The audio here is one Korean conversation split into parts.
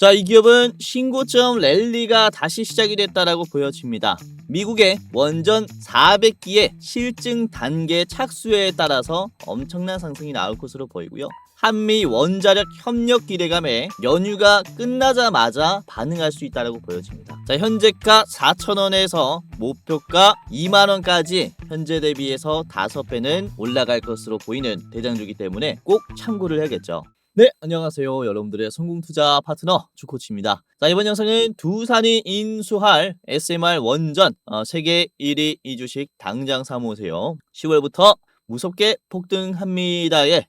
자, 이 기업은 신고점 랠리가 다시 시작이 됐다라고 보여집니다. 미국의 원전 400기의 실증 단계 착수에 따라서 엄청난 상승이 나올 것으로 보이고요. 한미 원자력 협력 기대감에 연휴가 끝나자마자 반응할 수 있다라고 보여집니다. 자, 현재가 4,000원에서 목표가 2만원까지 현재 대비해서 5배는 올라갈 것으로 보이는 대장주기 때문에 꼭 참고를 해야겠죠. 네, 안녕하세요. 여러분들의 성공투자 파트너 주코치입니다. 자, 이번 영상은 두산이 인수할 SMR 원전 세계 1위 이 주식 당장 사모으세요. 10월부터 무섭게 폭등합니다의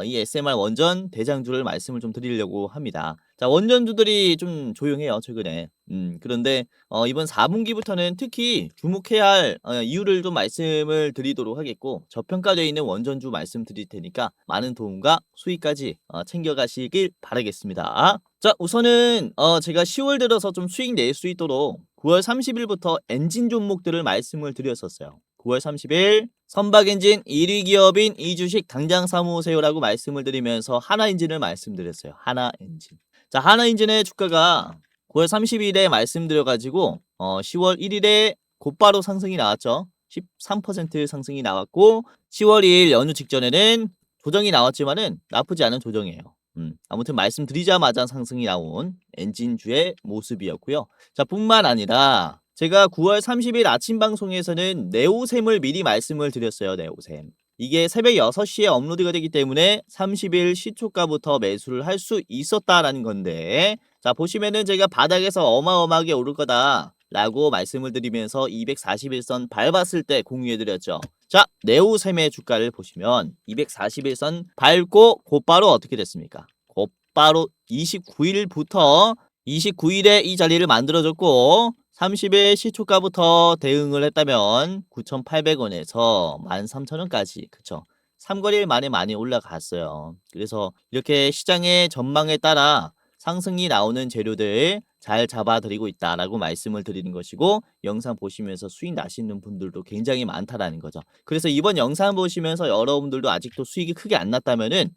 이 SMR 원전 대장주를 말씀을 좀 드리려고 합니다. 자, 원전주들이 좀 조용해요, 최근에. 그런데 이번 4분기부터는 특히 주목해야 할 이유를 좀 말씀을 드리도록 하겠고, 저평가되어 있는 원전주 말씀드릴 테니까 많은 도움과 수익까지 챙겨가시길 바라겠습니다. 자, 우선은 제가 10월 들어서 좀 수익 낼 수 있도록 9월 30일부터 엔진 종목들을 말씀을 드렸었어요. 9월 30일 선박엔진 1위 기업인 이 주식 당장 사모으세요라고 말씀을 드리면서 하나엔진을 말씀드렸어요. 하나엔진. 자, 하나엔진의 주가가 9월 30일에 말씀드려가지고 10월 1일에 곧바로 상승이 나왔죠. 13% 상승이 나왔고 10월 2일 연휴 직전에는 조정이 나왔지만은 나쁘지 않은 조정이에요. 아무튼 말씀드리자마자 상승이 나온 엔진주의 모습이었고요. 자, 뿐만 아니라 제가 9월 30일 아침 방송에서는 네오셈을 미리 말씀을 드렸어요. 네오셈. 이게 새벽 6시에 업로드가 되기 때문에 30일 시초가부터 매수를 할 수 있었다라는 건데, 자, 보시면은 제가 바닥에서 어마어마하게 오를 거다 라고 말씀을 드리면서 241선 밟았을 때 공유해드렸죠. 자, 네오셈의 주가를 보시면 241선 밟고 곧바로 어떻게 됐습니까? 곧바로 29일부터 29일에 이 자리를 만들어줬고 30일 시초가부터 대응을 했다면 9,800원에서 13,000원까지, 그쵸? 3거래일 만에 많이 올라갔어요. 그래서 이렇게 시장의 전망에 따라 상승이 나오는 재료들 잘 잡아드리고 있다라고 말씀을 드리는 것이고, 영상 보시면서 수익 나시는 분들도 굉장히 많다라는 거죠. 그래서 이번 영상 보시면서 여러분들도 아직도 수익이 크게 안 났다면은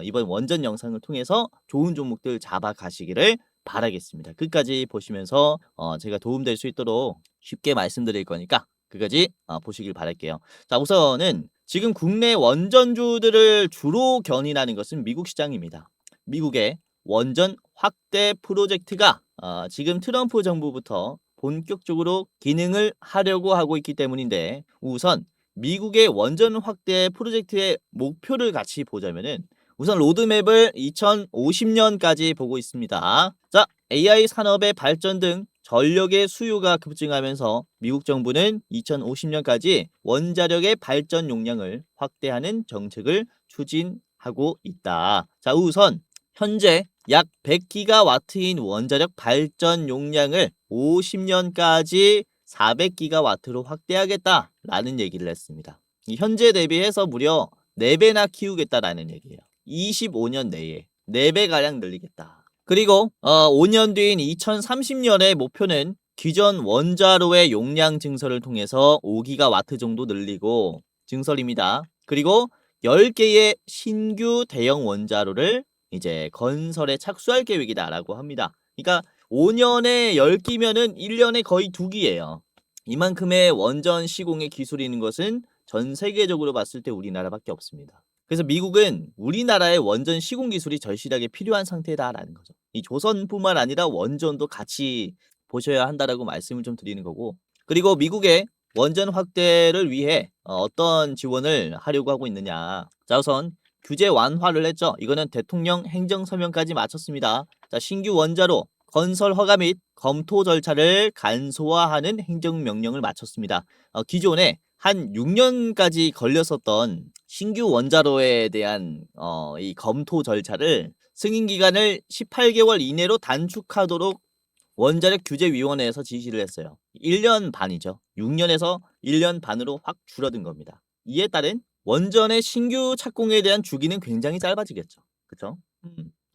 이번 원전 영상을 통해서 좋은 종목들 잡아가시기를 바라겠습니다. 끝까지 보시면서 제가 도움될 수 있도록 쉽게 말씀드릴 거니까 끝까지 보시길 바랄게요. 자, 우선은 지금 국내 원전주들을 주로 견인하는 것은 미국 시장입니다. 미국의 원전 확대 프로젝트가 지금 트럼프 정부부터 본격적으로 기능을 하려고 하고 있기 때문인데, 우선 미국의 원전 확대 프로젝트의 목표를 같이 보자면은 우선 로드맵을 2050년까지 보고 있습니다. 자, AI 산업의 발전 등 전력의 수요가 급증하면서 미국 정부는 2050년까지 원자력의 발전 용량을 확대하는 정책을 추진하고 있다. 자, 우선 현재 약 100기가와트인 원자력 발전 용량을 50년까지 400기가와트로 확대하겠다라는 얘기를 했습니다. 현재 대비해서 무려 4배나 키우겠다라는 얘기예요. 25년 내에 4배가량 늘리겠다. 그리고 5년 뒤인 2030년의 목표는 기존 원자로의 용량 증설을 통해서 5기가와트 정도 늘리고 증설입니다. 그리고 10개의 신규 대형 원자로를 이제 건설에 착수할 계획이다라고 합니다. 그러니까 5년에 10기면은 1년에 거의 2기예요. 이만큼의 원전 시공의 기술이 있는 것은 전 세계적으로 봤을 때 우리나라밖에 없습니다. 그래서 미국은 우리나라의 원전 시공 기술이 절실하게 필요한 상태다라는 거죠. 이 조선뿐만 아니라 원전도 같이 보셔야 한다라고 말씀을 좀 드리는 거고, 그리고 미국의 원전 확대를 위해 어떤 지원을 하려고 하고 있느냐. 자, 우선 규제 완화를 했죠. 이거는 대통령 행정서명까지 마쳤습니다. 자, 신규 원자로 건설 허가 및 검토 절차를 간소화하는 행정명령을 마쳤습니다. 기존에 한 6년까지 걸렸었던 신규 원자로에 대한 이 검토 절차를 승인 기간을 18개월 이내로 단축하도록 원자력 규제위원회에서 지시를 했어요. 1년 반이죠. 6년에서 1년 반으로 확 줄어든 겁니다. 이에 따른 원전의 신규 착공에 대한 주기는 굉장히 짧아지겠죠. 그렇죠?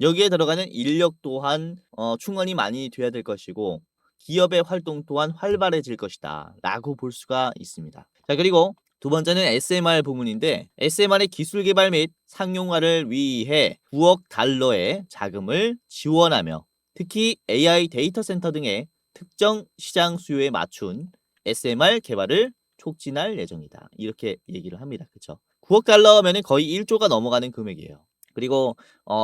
여기에 들어가는 인력 또한 충원이 많이 돼야 될 것이고, 기업의 활동 또한 활발해질 것이다 라고 볼 수가 있습니다. 자, 그리고 두 번째는 SMR 부문인데, SMR의 기술 개발 및 상용화를 위해 9억 달러의 자금을 지원하며 특히 AI 데이터 센터 등의 특정 시장 수요에 맞춘 SMR 개발을 촉진할 예정이다. 이렇게 얘기를 합니다. 그쵸? 9억 달러면은 거의 1조가 넘어가는 금액이에요. 그리고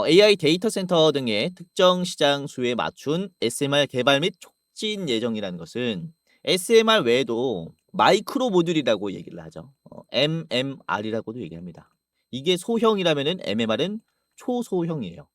AI 데이터 센터 등의 특정 시장 수요에 맞춘 SMR 개발 및 촉진 예정이라는 것은 SMR 외에도 마이크로 모듈이라고 얘기를 하죠. MMR이라고도 얘기합니다. 이게 소형이라면은 MMR은 초소형이에요.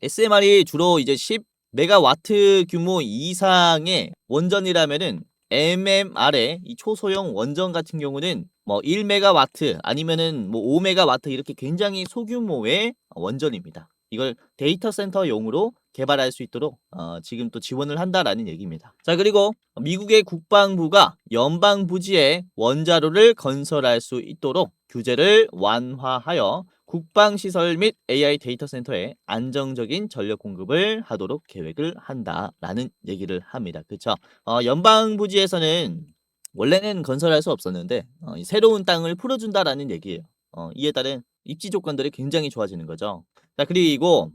SMR이 주로 이제 10메가와트 규모 이상의 원전이라면은 MMR의 이 초소형 원전 같은 경우는 뭐 1메가와트 아니면은 뭐 5메가와트 이렇게 굉장히 소규모의 원전입니다. 이걸 데이터 센터용으로 개발할 수 있도록 지금 또 지원을 한다라는 얘기입니다. 자, 그리고 미국의 국방부가 연방 부지에 원자로를 건설할 수 있도록 규제를 완화하여 국방시설 및 AI 데이터 센터에 안정적인 전력 공급을 하도록 계획을 한다라는 얘기를 합니다. 그쵸? 연방 부지에서는 원래는 건설할 수 없었는데 새로운 땅을 풀어준다라는 얘기예요. 이에 따른 입지 조건들이 굉장히 좋아지는 거죠. 자, 그리고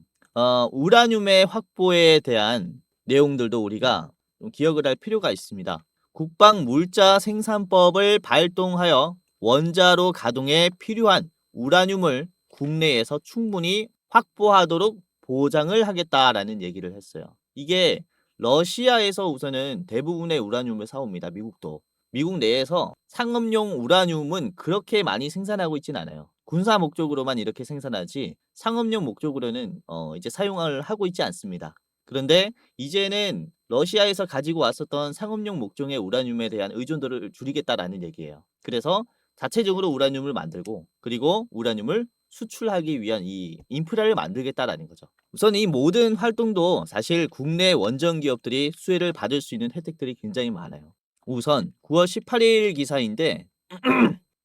우라늄의 확보에 대한 내용들도 우리가 좀 기억을 할 필요가 있습니다. 국방 물자 생산법을 발동하여 원자로 가동에 필요한 우라늄을 국내에서 충분히 확보하도록 보장을 하겠다라는 얘기를 했어요. 이게 러시아에서 우선은 대부분의 우라늄을 사옵니다. 미국도. 미국 내에서 상업용 우라늄은 그렇게 많이 생산하고 있진 않아요. 군사 목적으로만 이렇게 생산하지 상업용 목적으로는 이제 사용을 하고 있지 않습니다. 그런데 이제는 러시아에서 가지고 왔었던 상업용 목적의 우라늄에 대한 의존도를 줄이겠다라는 얘기예요. 그래서 자체적으로 우라늄을 만들고 그리고 우라늄을 수출하기 위한 이 인프라를 만들겠다라는 거죠. 우선 이 모든 활동도 사실 국내 원전 기업들이 수혜를 받을 수 있는 혜택들이 굉장히 많아요. 우선 9월 18일 기사인데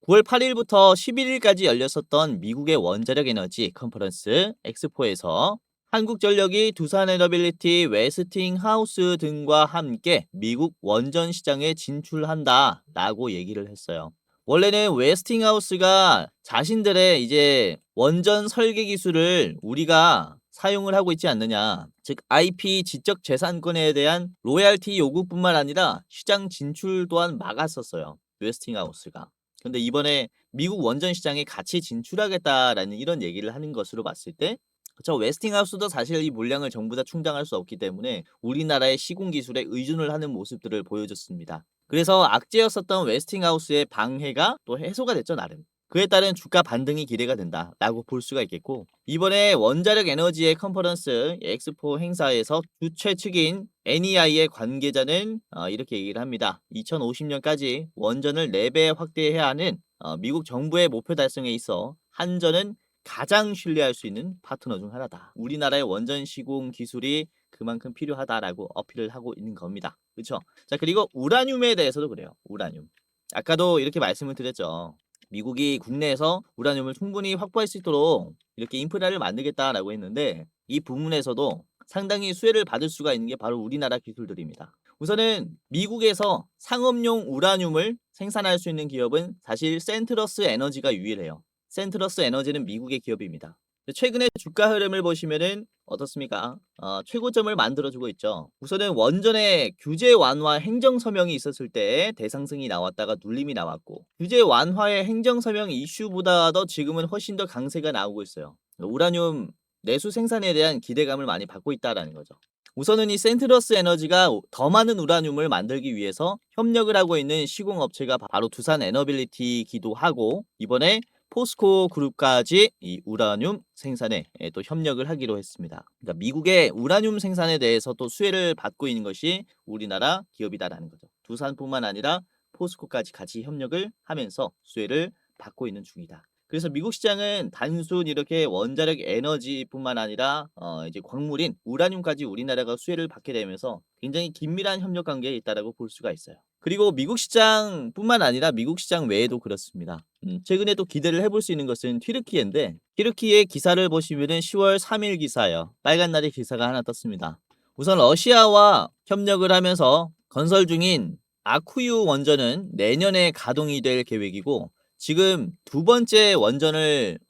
9월 8일부터 11일까지 열렸었던 미국의 원자력 에너지 컨퍼런스 엑스포에서 한국전력이 두산에너빌리티, 웨스팅하우스 등과 함께 미국 원전 시장에 진출한다라고 얘기를 했어요. 원래는 웨스팅하우스가 자신들의 이제 원전 설계 기술을 우리가 사용을 하고 있지 않느냐. 즉 IP 지적 재산권에 대한 로얄티 요구뿐만 아니라 시장 진출 또한 막았었어요. 웨스팅하우스가. 근데 이번에 미국 원전 시장에 같이 진출하겠다라는 이런 얘기를 하는 것으로 봤을 때 그쵸, 웨스팅하우스도 사실 이 물량을 전부 다 충당할 수 없기 때문에 우리나라의 시공 기술에 의존을 하는 모습들을 보여줬습니다. 그래서 악재였었던 웨스팅하우스의 방해가 또 해소가 됐죠, 나름. 그에 따른 주가 반등이 기대가 된다라고 볼 수가 있겠고 이번에 원자력 에너지의 컨퍼런스 엑스포 행사에서 주최 측인 NEI의 관계자는 이렇게 얘기를 합니다. 2050년까지 원전을 4배 확대해야 하는 미국 정부의 목표 달성에 있어 한전은 가장 신뢰할 수 있는 파트너 중 하나다. 우리나라의 원전 시공 기술이 그만큼 필요하다라고 어필을 하고 있는 겁니다. 그렇죠? 자, 그리고 우라늄에 대해서도 그래요. 우라늄. 아까도 이렇게 말씀을 드렸죠. 미국이 국내에서 우라늄을 충분히 확보할 수 있도록 이렇게 인프라를 만들겠다라고 했는데 이 부분에서도 상당히 수혜를 받을 수가 있는 게 바로 우리나라 기술들입니다. 우선은 미국에서 상업용 우라늄을 생산할 수 있는 기업은 사실 센트러스 에너지가 유일해요. 센트러스 에너지는 미국의 기업입니다. 최근에 주가 흐름을 보시면은 어떻습니까? 최고점을 만들어주고 있죠. 우선은 원전의 규제 완화 행정서명이 있었을 때 대상승이 나왔다가 눌림이 나왔고 규제 완화의 행정서명 이슈보다도 지금은 훨씬 더 강세가 나오고 있어요. 우라늄 내수 생산에 대한 기대감을 많이 받고 있다라는 거죠. 우선은 이 센트러스 에너지가 더 많은 우라늄을 만들기 위해서 협력을 하고 있는 시공업체가 바로 두산 에너빌리티이기도 하고 이번에 포스코 그룹까지 이 우라늄 생산에 또 협력을 하기로 했습니다. 그러니까 미국의 우라늄 생산에 대해서 또 수혜를 받고 있는 것이 우리나라 기업이다라는 거죠. 두산뿐만 아니라 포스코까지 같이 협력을 하면서 수혜를 받고 있는 중이다. 그래서 미국 시장은 단순 이렇게 원자력 에너지뿐만 아니라 이제 광물인 우라늄까지 우리나라가 수혜를 받게 되면서 굉장히 긴밀한 협력 관계에 있다라고 볼 수가 있어요. 그리고 미국 시장뿐만 아니라 미국 시장 외에도 그렇습니다. 최근에 또 기대를 해볼 수 있는 것은 튀르키예인데 튀르키예 기사를 보시면은 10월 3일 기사예요. 빨간 날의 기사가 하나 떴습니다. 우선 러시아와 협력을 하면서 건설 중인 아쿠유 원전은 내년에 가동이 될 계획이고 지금 두 번째 원전을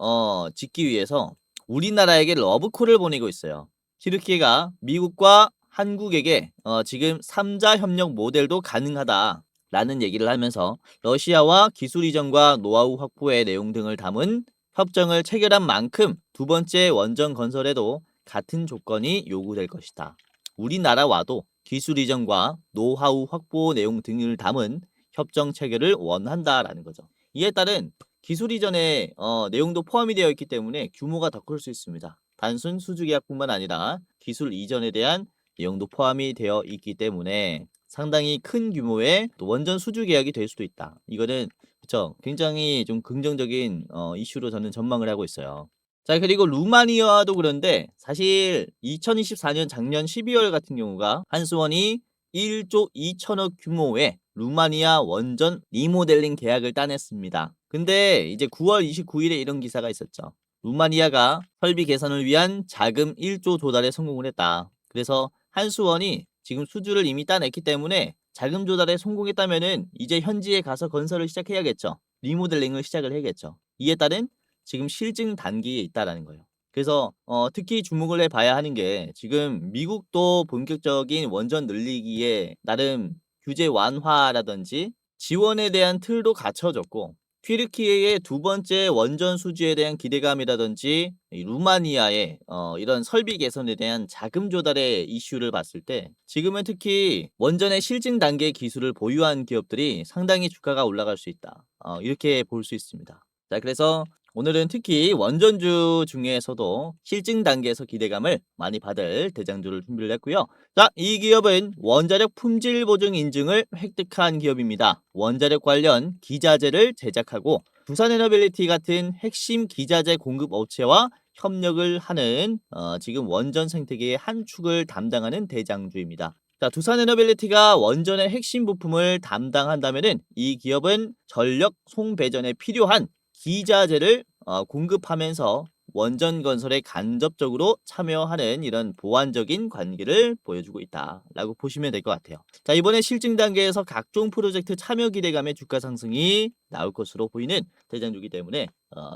짓기 위해서 우리나라에게 러브콜을 보내고 있어요. 튀르키예가 미국과 한국에게 지금 3자 협력 모델도 가능하다라는 얘기를 하면서 러시아와 기술 이전과 노하우 확보의 내용 등을 담은 협정을 체결한 만큼 두 번째 원전 건설에도 같은 조건이 요구될 것이다. 우리나라와도 기술 이전과 노하우 확보 내용 등을 담은 협정 체결을 원한다라는 거죠. 이에 따른 기술 이전의 내용도 포함이 되어 있기 때문에 규모가 더 클 수 있습니다. 단순 수주 계약뿐만 아니라 기술 이전에 대한 내용도 포함이 되어 있기 때문에 상당히 큰 규모의 또 원전 수주 계약이 될 수도 있다. 이거는 그쵸, 굉장히 좀 긍정적인 이슈로 저는 전망을 하고 있어요. 자, 그리고 루마니아도 그런데 사실 2024년 작년 12월 같은 경우가 한수원이 1조 2천억 규모의 루마니아 원전 리모델링 계약을 따냈습니다. 근데 이제 9월 29일에 이런 기사가 있었죠. 루마니아가 설비 개선을 위한 자금 1조 조달에 성공을 했다. 그래서 한수원이 지금 수주를 이미 따냈기 때문에 자금 조달에 성공했다면은 이제 현지에 가서 건설을 시작해야겠죠. 리모델링을 시작을 해야겠죠. 이에 따른 지금 실증 단계에 있다라는 거예요. 그래서 특히 주목을 해봐야 하는 게 지금 미국도 본격적인 원전 늘리기에 나름 규제 완화라든지 지원에 대한 틀도 갖춰졌고 튀르키예의 두 번째 원전 수주에 대한 기대감이라든지 이 루마니아의 이런 설비 개선에 대한 자금 조달의 이슈를 봤을 때 지금은 특히 원전의 실증 단계 기술을 보유한 기업들이 상당히 주가가 올라갈 수 있다. 이렇게 볼 수 있습니다. 자, 그래서 오늘은 특히 원전주 중에서도 실증 단계에서 기대감을 많이 받을 대장주를 준비를 했고요. 자, 이 기업은 원자력 품질 보증 인증을 획득한 기업입니다. 원자력 관련 기자재를 제작하고 두산에너빌리티 같은 핵심 기자재 공급 업체와 협력을 하는 지금 원전 생태계의 한 축을 담당하는 대장주입니다. 자, 두산에너빌리티가 원전의 핵심 부품을 담당한다면은 이 기업은 전력 송배전에 필요한 기자재를 공급하면서 원전 건설에 간접적으로 참여하는 이런 보완적인 관계를 보여주고 있다라고 보시면 될 것 같아요. 자, 이번에 실증 단계에서 각종 프로젝트 참여 기대감의 주가 상승이 나올 것으로 보이는 대장주기 때문에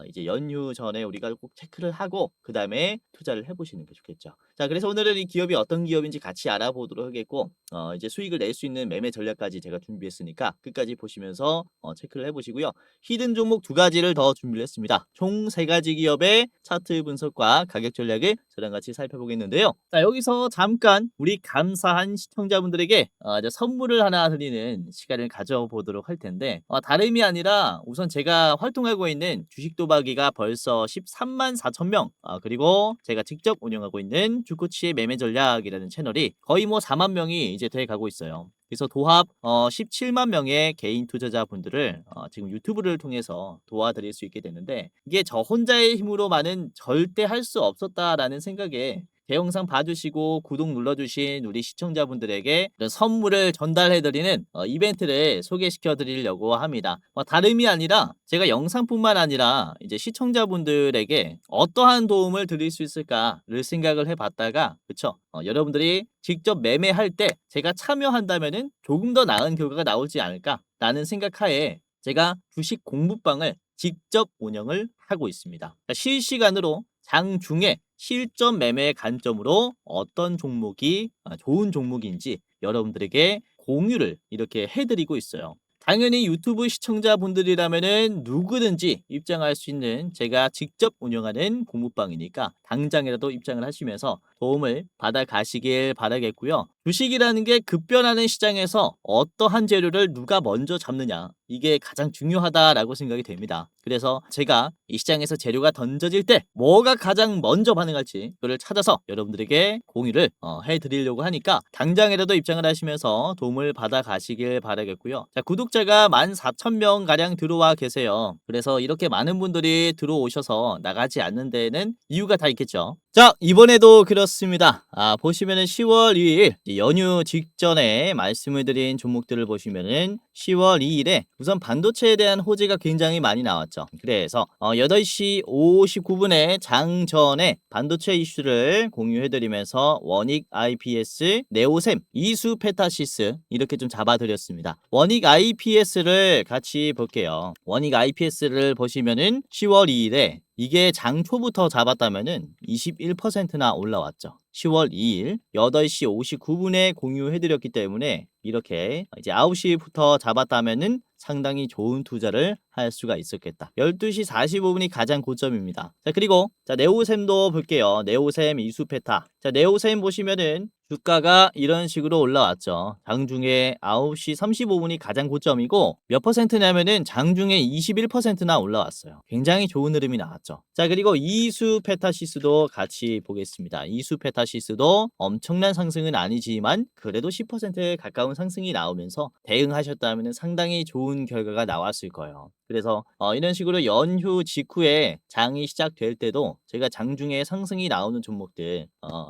이제 연휴 전에 우리가 꼭 체크를 하고 그 다음에 투자를 해보시는 게 좋겠죠. 자, 그래서 오늘은 이 기업이 어떤 기업인지 같이 알아보도록 하겠고 이제 수익을 낼 수 있는 매매 전략까지 제가 준비했으니까 끝까지 보시면서 체크를 해보시고요. 히든 종목 두 가지를 더 준비를 했습니다. 총 세 가지 기업의 차트 분석과 가격 전략을 저랑 같이 살펴보겠는데요. 자, 여기서 잠깐 우리 감사한 시청자분들에게 이제 선물을 하나 드리는 시간을 가져보도록 할 텐데 다름이 아니라 우선 제가 활동하고 있는 주식 도박이가 벌써 13만 4천 명 그리고 제가 직접 운영하고 있는 주코치의 매매 전략이라는 채널이 거의 뭐 4만 명이 이제 돼 가고 있어요. 그래서 도합 17만 명의 개인 투자자분들을 지금 유튜브를 통해서 도와드릴 수 있게 되는데 이게 저 혼자의 힘으로만은 절대 할 수 없었다라는 생각에 제 영상 봐주시고 구독 눌러주신 우리 시청자분들에게 이런 선물을 전달해드리는 이벤트를 소개시켜드리려고 합니다. 다름이 아니라 제가 영상뿐만 아니라 이제 시청자분들에게 어떠한 도움을 드릴 수 있을까를 생각을 해봤다가 그쵸? 여러분들이 직접 매매할 때 제가 참여한다면은 조금 더 나은 결과가 나오지 않을까라는 생각하에 제가 주식 공부방을 직접 운영을 하고 있습니다. 실시간으로 장중에 실전 매매의 관점으로 어떤 종목이 좋은 종목인지 여러분들에게 공유를 이렇게 해드리고 있어요. 당연히 유튜브 시청자분들이라면은 누구든지 입장할 수 있는 제가 직접 운영하는 공부방이니까 당장이라도 입장을 하시면서 도움을 받아 가시길 바라겠고요. 주식이라는 게 급변하는 시장에서 어떠한 재료를 누가 먼저 잡느냐 이게 가장 중요하다라고 생각이 됩니다. 그래서 제가 이 시장에서 재료가 던져질 때 뭐가 가장 먼저 반응할지 그걸 찾아서 여러분들에게 공유를 해드리려고 하니까 당장이라도 입장을 하시면서 도움을 받아 가시길 바라겠고요. 자, 구독자가 14,000명 가량 들어와 계세요. 그래서 이렇게 많은 분들이 들어오셔서 나가지 않는 데에는 이유가 다 있겠죠. 자, 이번에도 그렇습니다. 보시면은 10월 2일 연휴 직전에 말씀을 드린 종목들을 보시면은 10월 2일에 우선 반도체에 대한 호재가 굉장히 많이 나왔죠. 그래서 8시 59분에 장전에 반도체 이슈를 공유해드리면서 원익 IPS, 네오셈, 이수 페타시스 이렇게 좀 잡아드렸습니다. 원익 IPS를 같이 볼게요. 원익 IPS를 보시면은 10월 2일에 이게 장 초부터 잡았다면은 21%나 올라왔죠. 10월 2일 8시 59분에 공유해드렸기 때문에 이렇게 이제 9시부터 잡았다면은 상당히 좋은 투자를 할 수가 있었겠다. 12시 45분이 가장 고점입니다. 자, 그리고 네오셈도 볼게요. 네오셈 이수페타. 자, 네오셈 보시면은 주가가 이런 식으로 올라왔죠. 장중에 9시 35분이 가장 고점이고 몇 퍼센트냐면은 장중에 21%나 올라왔어요. 굉장히 좋은 흐름이 나왔죠. 자, 그리고 이수페타시스도 같이 보겠습니다. 이수페타시스도 엄청난 상승은 아니지만 그래도 10%에 가까운 상승이 나오면서 대응하셨다면 상당히 좋은 결과가 나왔을 거예요. 그래서 이런 식으로 연휴 직후에 장이 시작될 때도 제가 장중에 상승이 나오는 종목들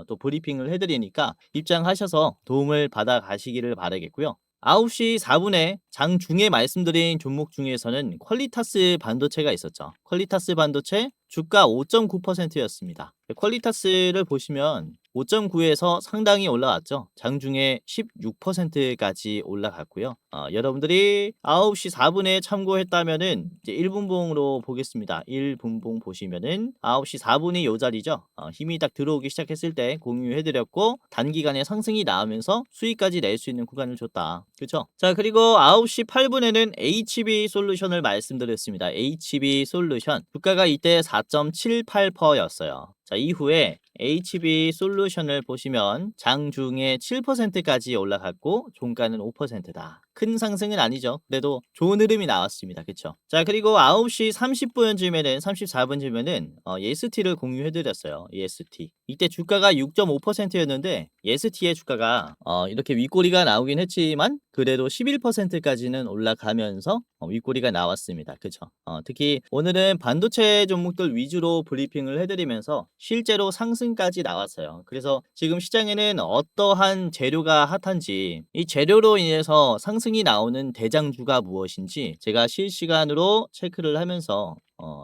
또 브리핑을 해드리니까 입장하셔서 도움을 받아 가시기를 바라겠고요. 9시 4분에 장중에 말씀드린 종목 중에서는 퀄리타스 반도체가 있었죠. 퀄리타스 반도체 주가 5.9%였습니다. 퀄리타스를 보시면 5.9에서 상당히 올라왔죠. 장중에 16%까지 올라갔고요. 여러분들이 9시 4분에 참고했다면은 이제 1분봉으로 보겠습니다. 1분봉 보시면은 9시 4분이 요 자리죠. 힘이 딱 들어오기 시작했을 때 공유해드렸고 단기간에 상승이 나오면서 수익까지 낼 수 있는 구간을 줬다. 그렇죠? 자, 그리고 9시 8분에는 HB 솔루션을 말씀드렸습니다. HB 솔루션 주가가 이때 4.78%였어요. 자, 이후에 HB 솔루션을 보시면 장중에 7%까지 올라갔고 종가는 5%다. 큰 상승은 아니죠. 그래도 좋은 흐름이 나왔습니다. 그쵸? 자, 그리고 9시 30분쯤에는 34분쯤에는 EST를 공유해드렸어요. EST. 이때 주가가 6.5%였는데 EST의 주가가 이렇게 윗꼬리가 나오긴 했지만 그래도 11%까지는 올라가면서 윗꼬리가 나왔습니다. 그쵸? 특히 오늘은 반도체 종목들 위주로 브리핑을 해드리면서 실제로 상승까지 나왔어요. 그래서 지금 시장에는 어떠한 재료가 핫한지 이 재료로 인해서 상승이 나오는 대장주가 무엇인지 제가 실시간으로 체크를 하면서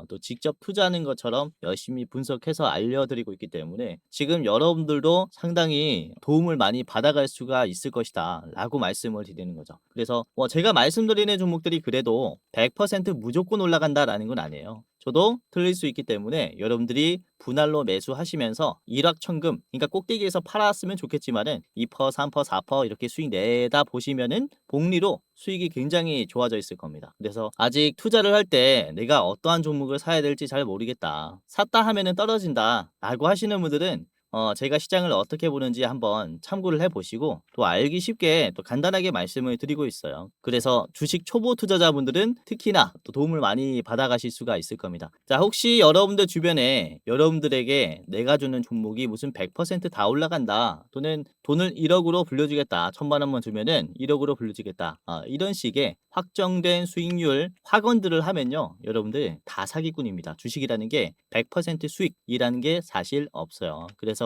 또 직접 투자하는 것처럼 열심히 분석해서 알려드리고 있기 때문에 지금 여러분들도 상당히 도움을 많이 받아갈 수가 있을 것이다 라고 말씀을 드리는 거죠. 그래서 제가 말씀드리는 종목들이 그래도 100% 무조건 올라간다라는 건 아니에요. 저도 틀릴 수 있기 때문에 여러분들이 분할로 매수하시면서 일확천금, 그러니까 꼭대기에서 팔았으면 좋겠지만은 2%, 3%, 4% 이렇게 수익 내다 보시면은 복리로 수익이 굉장히 좋아져 있을 겁니다. 그래서 아직 투자를 할 때 내가 어떠한 종목을 사야 될지 잘 모르겠다. 샀다 하면은 떨어진다 라고 하시는 분들은 제가 시장을 어떻게 보는지 한번 참고를 해보시고 또 알기 쉽게 또 간단하게 말씀을 드리고 있어요. 그래서 주식 초보 투자자분들은 특히나 또 도움을 많이 받아가실 수가 있을 겁니다. 자, 혹시 여러분들 주변에 여러분들에게 내가 주는 종목이 무슨 100%다 올라간다 또는 돈을 1억으로 불려주겠다 1000만 원만 주면은 1억으로 불려주겠다 이런 식의 확정된 수익률 확언들을 하면요 여러분들 다 사기꾼입니다. 주식이라는 게 100% 수익이라는 게 사실 없어요. 그래서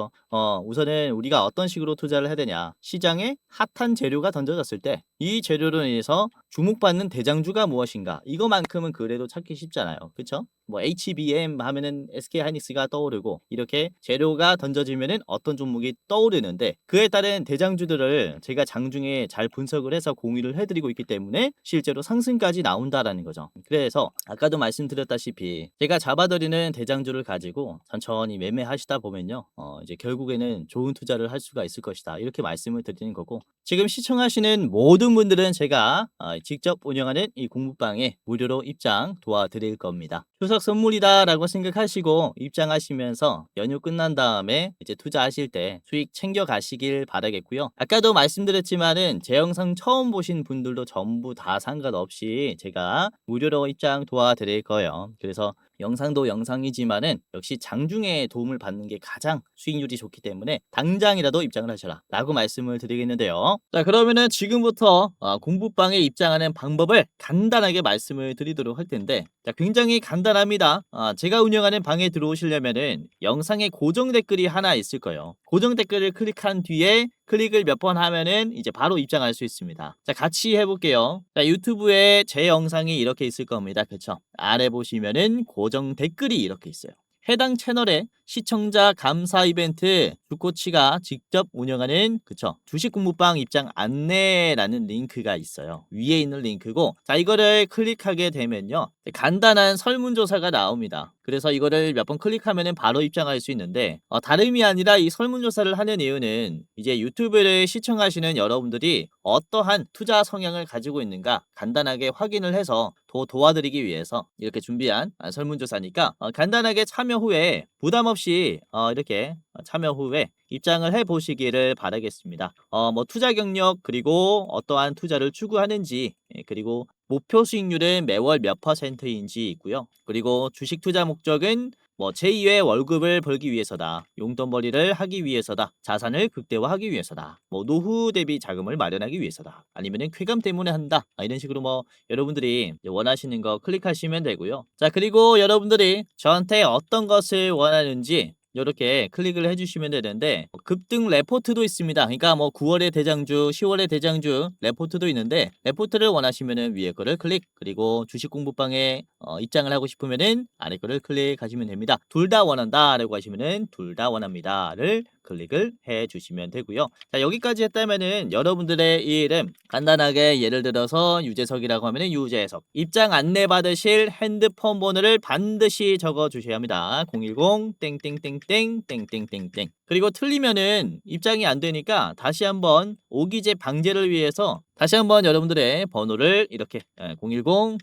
우선은 우리가 어떤 식으로 투자를 해야 되냐, 시장에 핫한 재료가 던져졌을 때 이 재료로 인해서 주목받는 대장주가 무엇인가, 이거만큼은 그래도 찾기 쉽잖아요. 그쵸? 뭐 HBM 하면은 SK하이닉스가 떠오르고 이렇게 재료가 던져지면은 어떤 종목이 떠오르는데 그에 따른 대장주들을 제가 장중에 잘 분석을 해서 공유를 해드리고 있기 때문에 실제로 상승까지 나온다라는 거죠. 그래서 아까도 말씀드렸다시피 제가 잡아드리는 대장주를 가지고 천천히 매매하시다 보면요 이제 결국에는 좋은 투자를 할 수가 있을 것이다 이렇게 말씀을 드리는 거고, 지금 시청하시는 모든 분들은 제가 직접 운영하는 이 공부방에 무료로 입장 도와드릴 겁니다. 추석 선물이다 라고 생각하시고 입장하시면서 연휴 끝난 다음에 이제 투자하실 때 수익 챙겨 가시길 바라겠고요. 아까도 말씀드렸지만은 제 영상 처음 보신 분들도 전부 다 상관없이 제가 무료로 입장 도와드릴 거예요. 그래서 영상도 영상이지만은 역시 장중에 도움을 받는 게 가장 수익률이 좋기 때문에 당장이라도 입장을 하셔라 라고 말씀을 드리겠는데요. 자, 그러면은 지금부터 공부방에 입장하는 방법을 간단하게 말씀을 드리도록 할 텐데, 자, 굉장히 간단합니다. 제가 운영하는 방에 들어오시려면은 영상에 고정 댓글이 하나 있을 거예요. 고정 댓글을 클릭한 뒤에 클릭을 몇 번 하면은 이제 바로 입장할 수 있습니다. 자, 같이 해볼게요. 자, 유튜브에 제 영상이 이렇게 있을 겁니다. 그쵸? 아래 보시면은 고정 댓글이 이렇게 있어요. 해당 채널에 시청자 감사 이벤트 주코치가 직접 운영하는 주식 공부방 입장 안내라는 링크가 있어요. 위에 있는 링크고, 자, 이거를 클릭하게 되면요, 간단한 설문조사가 나옵니다. 그래서 이거를 몇 번 클릭하면은 바로 입장할 수 있는데, 다름이 아니라 이 설문조사를 하는 이유는 이제 유튜브를 시청하시는 여러분들이 어떠한 투자 성향을 가지고 있는가 간단하게 확인을 해서 도와드리기 위해서 이렇게 준비한 설문조사니까, 간단하게 참여 후에 부담 없이 이렇게 참여 후에 입장을 해 보시기를 바라겠습니다. 뭐 투자 경력, 그리고 어떠한 투자를 추구하는지, 그리고 목표 수익률은 매월 몇 %인지 있고요. 그리고 주식 투자 목적은 뭐 제2의 월급을 벌기 위해서다, 용돈벌이를 하기 위해서다, 자산을 극대화하기 위해서다, 뭐 노후 대비 자금을 마련하기 위해서다, 아니면은 쾌감 때문에 한다, 이런 식으로 뭐 여러분들이 원하시는 거 클릭하시면 되고요. 자, 그리고 여러분들이 저한테 어떤 것을 원하는지 이렇게 클릭을 해주시면 되는데, 급등 레포트도 있습니다. 그러니까 뭐 9월의 대장주, 10월의 대장주 레포트도 있는데, 레포트를 원하시면은 위에 거를 클릭, 그리고 주식 공부방에 입장을 하고 싶으면은 아래 거를 클릭하시면 됩니다. 둘 다 원한다라고 하시면은 둘 다 원합니다를 클릭을 해 주시면 되고요. 자, 여기까지 했다면은 여러분들의 이 이름 간단하게 예를 들어서 유재석이라고 하면은 유재석, 입장 안내 받으실 핸드폰 번호를 반드시 적어 주셔야 합니다. 010 땡땡땡땡 땡땡땡땡. 그리고 틀리면은 입장이 안 되니까 다시 한번 오기재 방지를 위해서 다시 한번 여러분들의 번호를 이렇게 010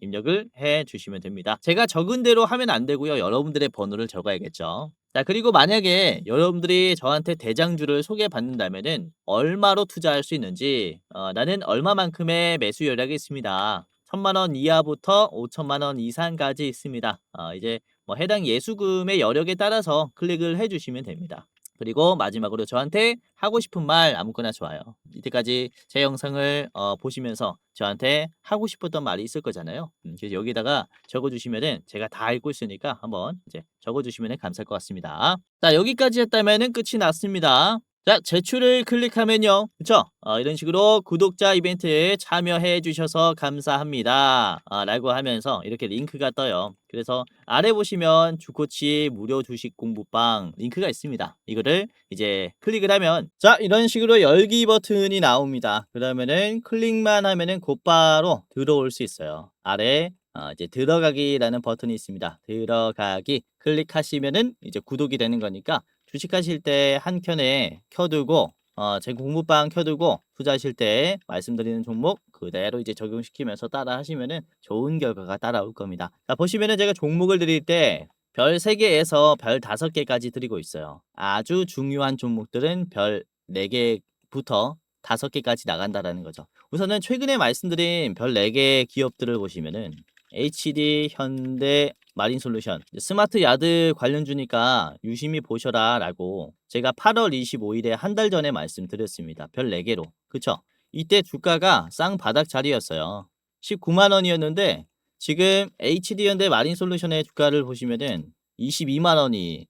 입력을 해 주시면 됩니다. 제가 적은 대로 하면 안 되고요. 여러분들의 번호를 적어야겠죠. 자, 그리고 만약에 여러분들이 저한테 대장주를 소개받는다면은 얼마로 투자할 수 있는지, 나는 얼마만큼의 매수 여력이 있습니다. 1,000만 원 이하부터 5천만 원 이상까지 있습니다. 이제 뭐 해당 예수금의 여력에 따라서 클릭을 해주시면 됩니다. 그리고 마지막으로 저한테 하고 싶은 말 아무거나 좋아요. 이때까지 제 영상을 보시면서 저한테 하고 싶었던 말이 있을 거잖아요. 그래서 여기다가 적어주시면은 제가 다 읽고 있으니까 한번 이제 적어주시면 감사할 것 같습니다. 자, 여기까지 했다면은 끝이 났습니다. 자, 제출을 클릭하면요, 그쵸? 이런 식으로 구독자 이벤트에 참여해 주셔서 감사합니다, 라고 하면서 이렇게 링크가 떠요. 그래서 아래 보시면 주코치 무료 주식 공부방 링크가 있습니다. 이거를 이제 클릭을 하면, 자, 이런 식으로 열기 버튼이 나옵니다. 그러면은 클릭만 하면은 곧바로 들어올 수 있어요. 아래 이제 들어가기라는 버튼이 있습니다. 들어가기 클릭하시면은 이제 구독이 되는 거니까 주식하실 때 한 켠에 켜두고, 제 공부방 켜두고 투자하실 때 말씀드리는 종목 그대로 이제 적용시키면서 따라 하시면은 좋은 결과가 따라올 겁니다. 자, 보시면은 제가 종목을 드릴 때 별 3개에서 별 5개까지 드리고 있어요. 아주 중요한 종목들은 별 4개부터 5개까지 나간다라는 거죠. 우선은 최근에 말씀드린 별 4개 기업들을 보시면은 HD, 현대, 마린솔루션, 스마트 야드 관련주니까 유심히 보셔라 라고 제가 8월 25일에 한 달 전에 말씀드렸습니다. 별 4개로. 그쵸? 이때 주가가 쌍바닥 자리였어요. 19만 원이었는데 지금 HD현대 마린솔루션의 주가를 보시면은 22만 원이